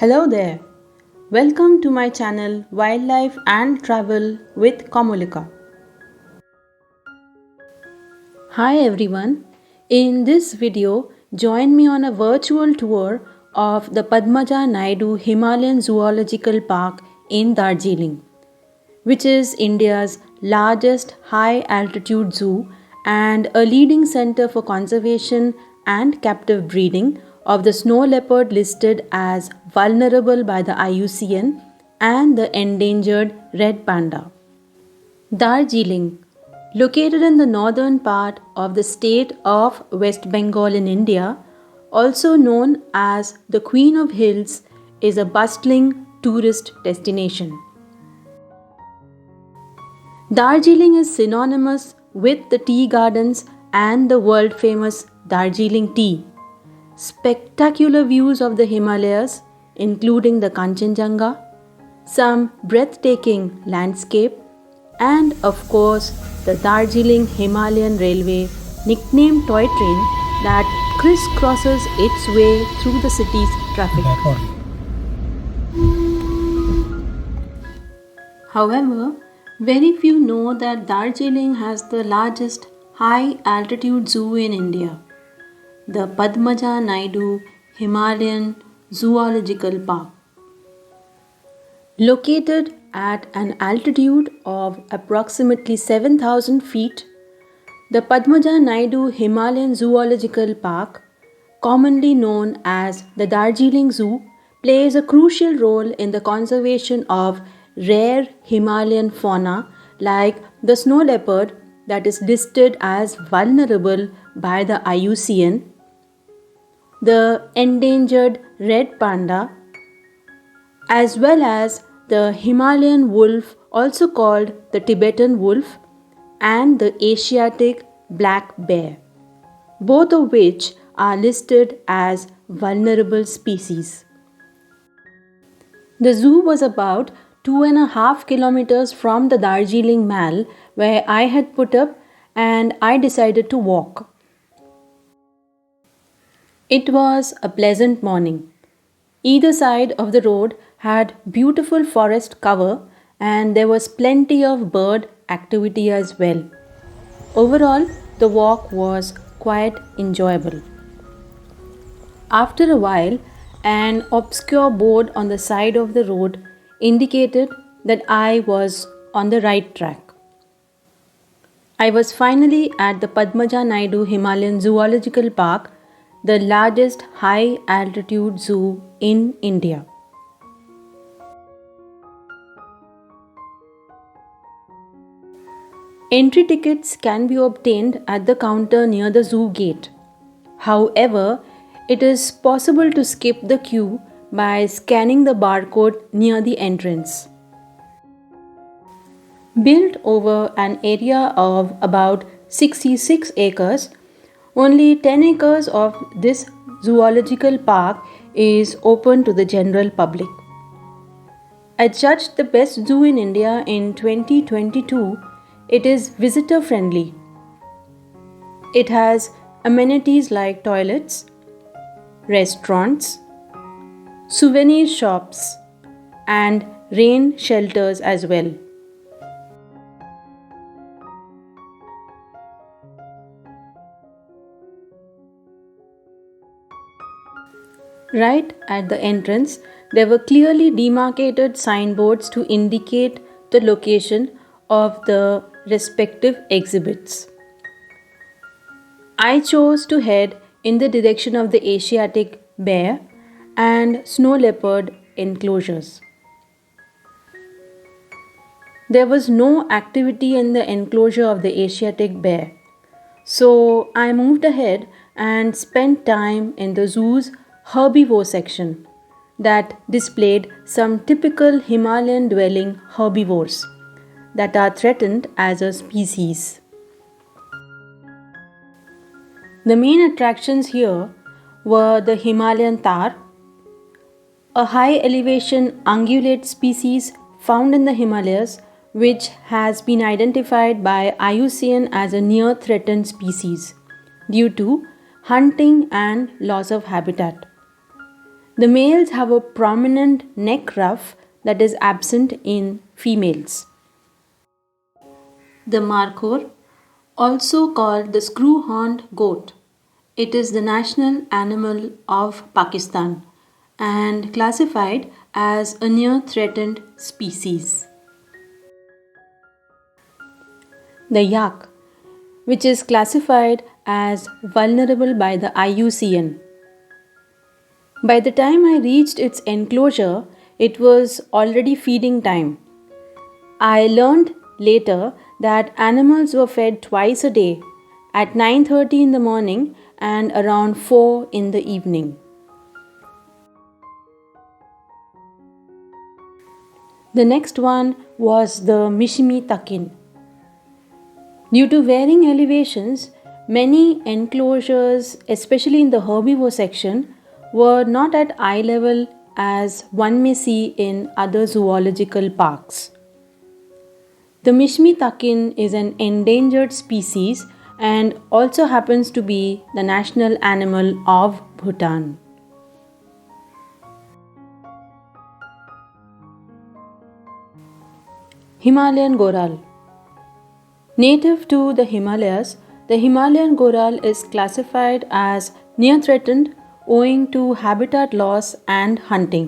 Hello there. Welcome to my channel Wildlife and Travel with Kamolika. Hi everyone. In this video, join me on a virtual tour of the Padmaja Naidu Himalayan Zoological Park in Darjeeling, which is India's largest high altitude zoo and a leading center for conservation and captive breeding of the snow leopard listed as vulnerable by the IUCN and the endangered red panda. Darjeeling, located in the northern part of the state of West Bengal in India, also known as the Queen of Hills, is a bustling tourist destination. Darjeeling is synonymous with the tea gardens and the world famous Darjeeling tea. Spectacular views of the Himalayas, including the Kanchenjunga, some breathtaking landscape, and of course the Darjeeling Himalayan Railway, nicknamed Toy Train, that crisscrosses its way through the city's traffic. However, very few know that Darjeeling has the largest high altitude zoo in India, the Padmaja Naidu Himalayan Zoological Park. Located at an altitude of approximately 7,000 feet, the Padmaja Naidu Himalayan Zoological Park, commonly known as the Darjeeling Zoo, plays a crucial role in the conservation of rare Himalayan fauna like the snow leopard that is listed as vulnerable by the IUCN, the endangered red panda, as well as the Himalayan wolf, also called the Tibetan wolf, and the Asiatic Black bear, both of which are listed as vulnerable species. The zoo was about 2.5 kilometers from the Darjeeling Mall where I had put up, and I decided to walk. It was a pleasant morning. Either side of the road had beautiful forest cover and there was plenty of bird activity as well. Overall, the walk was quite enjoyable. After a while, an obscure board on the side of the road indicated that I was on the right track. I was finally at the Padmaja Naidu Himalayan Zoological Park, the largest high altitude zoo in India. Entry tickets can be obtained at the counter near the zoo gate. However, it is possible to skip the queue by scanning the barcode near the entrance. Built over an area of about 66 acres, only 10 acres of this zoological park is open to the general public. Adjudged the best zoo in India in 2022, it is visitor friendly. It has amenities like toilets, restaurants, souvenir shops, and rain shelters as well. Right at the entrance, there were clearly demarcated signboards to indicate the location of the respective exhibits. I chose to head in the direction of the Asiatic bear and snow leopard enclosures. There was no activity in the enclosure of the Asiatic bear, so I moved ahead and spent time in the zoo's herbivore section that displayed some typical Himalayan dwelling herbivores that are threatened as a species. The main attractions here were the Himalayan tahr, a high elevation ungulate species found in the Himalayas which has been identified by IUCN as a near threatened species due to hunting and loss of habitat. The males have a prominent neck ruff that is absent in females. The markhor, also called the screw-horned goat. It is the national animal of Pakistan and classified as a near threatened species. The yak, which is classified as vulnerable by the IUCN. By the time I reached its enclosure, it was already feeding time. I learned later that animals were fed twice a day, at 9:30 in the morning and around 4 in the evening. The next one was the Mishmi Takin. Due to varying elevations, many enclosures, especially in the herbivore section, were not at eye level as one may see in other zoological parks. The Mishmi Takin is an endangered species and also happens to be the national animal of Bhutan. Himalayan Goral. Native to the Himalayas, the Himalayan goral is classified as near threatened owing to habitat loss and hunting.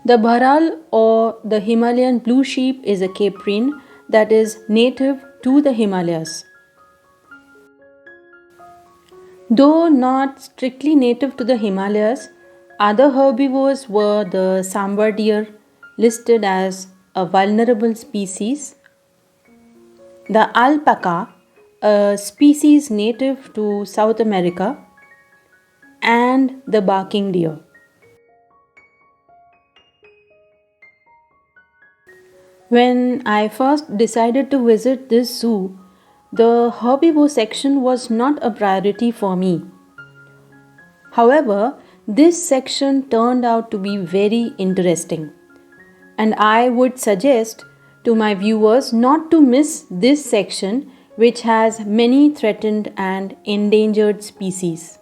The Bharal or the Himalayan blue sheep is a caprine that is native to the Himalayas. Though not strictly native to the Himalayas, other herbivores were the sambar deer, listed as a vulnerable species, the alpaca, a species native to South America, and the barking deer. When I first decided to visit this zoo, the herbivore section was not a priority for me. However, this section turned out to be very interesting, and I would suggest to my viewers not to miss this section, which has many threatened and endangered species.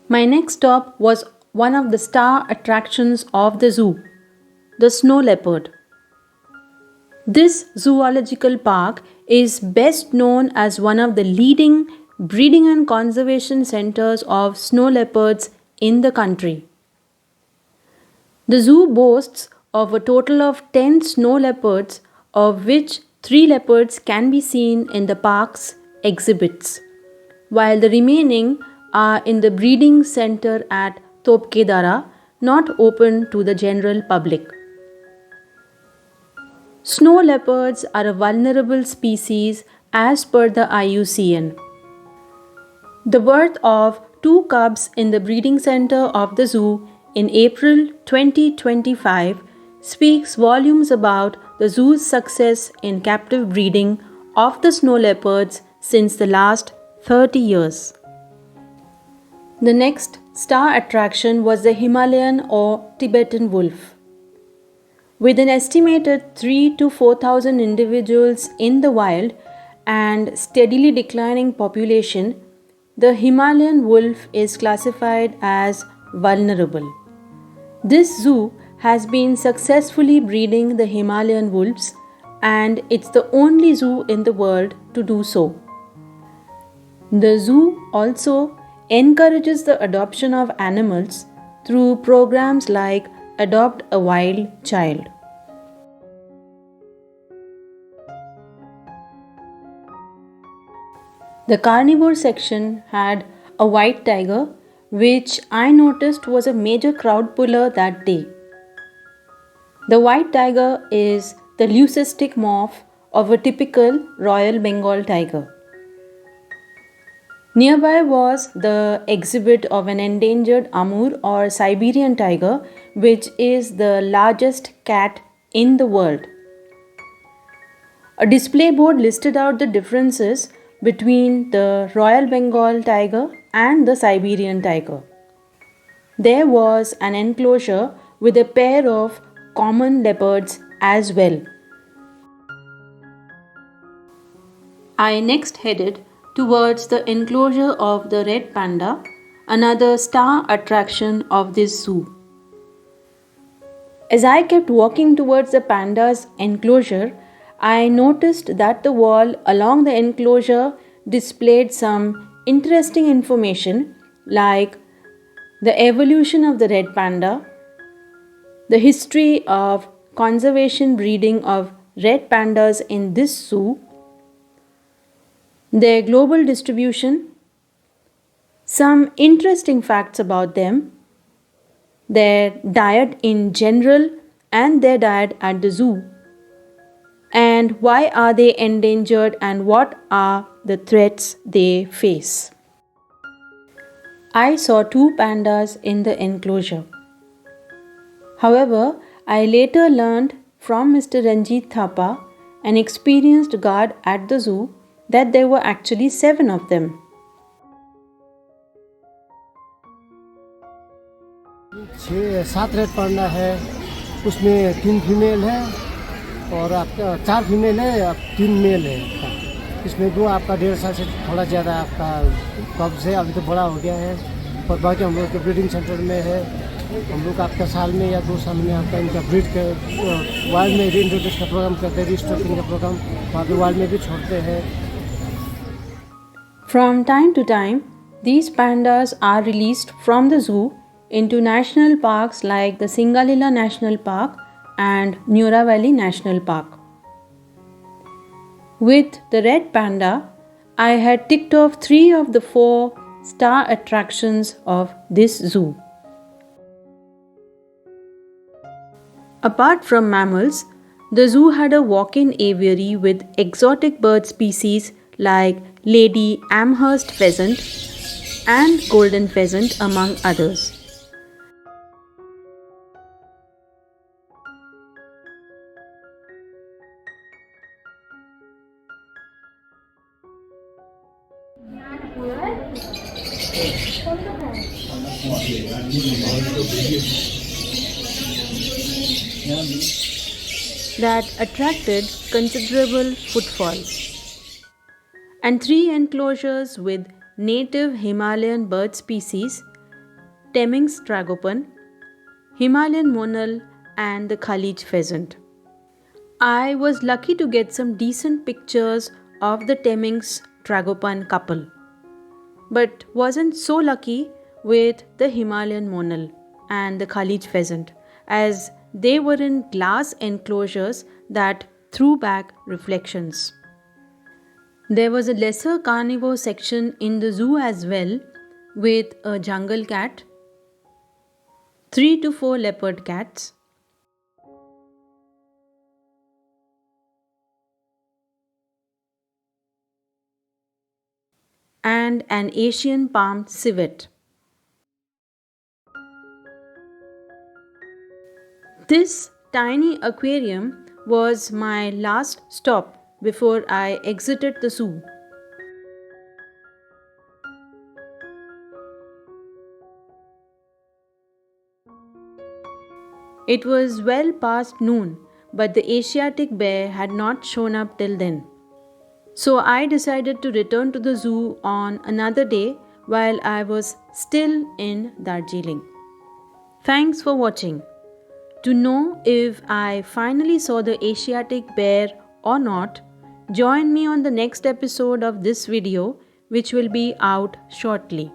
My next stop was one of the star attractions of the zoo, the snow leopard. This zoological park is best known as one of the leading breeding and conservation centers of snow leopards in the country. The zoo boasts of a total of 10 snow leopards, of which 3 leopards can be seen in the park's exhibits, while the remaining are in the breeding center at Topkedara, not open to the general public. Snow leopards are a vulnerable species as per the IUCN. The birth of 2 cubs in the breeding center of the zoo in April 2025 speaks volumes about the zoo's success in captive breeding of the snow leopards since the last 30 years. The next star attraction was the Himalayan or Tibetan wolf. With an estimated 3 to 4,000 individuals in the wild and steadily declining population, the Himalayan wolf is classified as vulnerable. This zoo has been successfully breeding the Himalayan wolves, and it's the only zoo in the world to do so. The zoo also encourages the adoption of animals through programs like Adopt a Wild Child. The carnivore section had a white tiger, which I noticed was a major crowd puller that day. The white tiger is the leucistic morph of a typical Royal Bengal tiger. Nearby was the exhibit of an endangered Amur or Siberian tiger, which is the largest cat in the world. A display board listed out the differences between the Royal Bengal tiger and the Siberian tiger. There was an enclosure with a pair of common leopards as well. I next headed towards the enclosure of the red panda, another star attraction of this zoo. As I kept walking towards the panda's enclosure, I noticed that the wall along the enclosure displayed some interesting information like the evolution of the red panda, the history of conservation breeding of red pandas in this zoo, their global distribution, some interesting facts about them, their diet in general and their diet at the zoo, and why are they endangered and what are the threats they face. I saw 2 pandas in the enclosure. However, I later learned from Mr. Ranjit Thapa, an experienced guard at the zoo, that there were actually 7 of them. 7 red panda है, उसमें 3 female है और आपका 4 female है, अब 3 mail है। इसमें 2 आपका 1.5 साल से थोड़ा ज़्यादा आपका कब से अभी तो बड़ा हो गया है, और बाकी हम लोग के ब्रीडिंग सेंटर में है। हम लोग आपका साल में या 2 साल में आपका इनका ब्रीड कर वाइल्ड में रीइंट्रोड्यूस का प्रोग्राम करते हैं, रीस्टॉकिंग का प्रोग्राम वहाँ पे वाइल्ड में भी छोड़ते हैं। From time to time, these pandas are released from the zoo into national parks like the Singalila National Park and Nura Valley National Park. With the red panda, I had ticked off 3 of the 4 star attractions of this zoo. Apart from mammals, the zoo had a walk-in aviary with exotic bird species like lady Amherst pheasant and golden pheasant among others. That attracted considerable footfall. And 3 enclosures with native Himalayan bird species, Temminck's tragopan, Himalayan monal and the Khalij pheasant. I was lucky to get some decent pictures of the Temminck's tragopan couple, but wasn't so lucky with the Himalayan monal and the Khalij pheasant, as they were in glass enclosures that threw back reflections. There was a lesser carnivore section in the zoo as well, with a jungle cat, 3 to 4 leopard cats, and an Asian palm civet. This tiny aquarium was my last stop before I exited the zoo. It was well past noon, but the Asiatic bear had not shown up till then. So I decided to return to the zoo on another day while I was still in Darjeeling. Thanks for watching. To know if I finally saw the Asiatic bear or not, join me on the next episode of this video, which will be out shortly.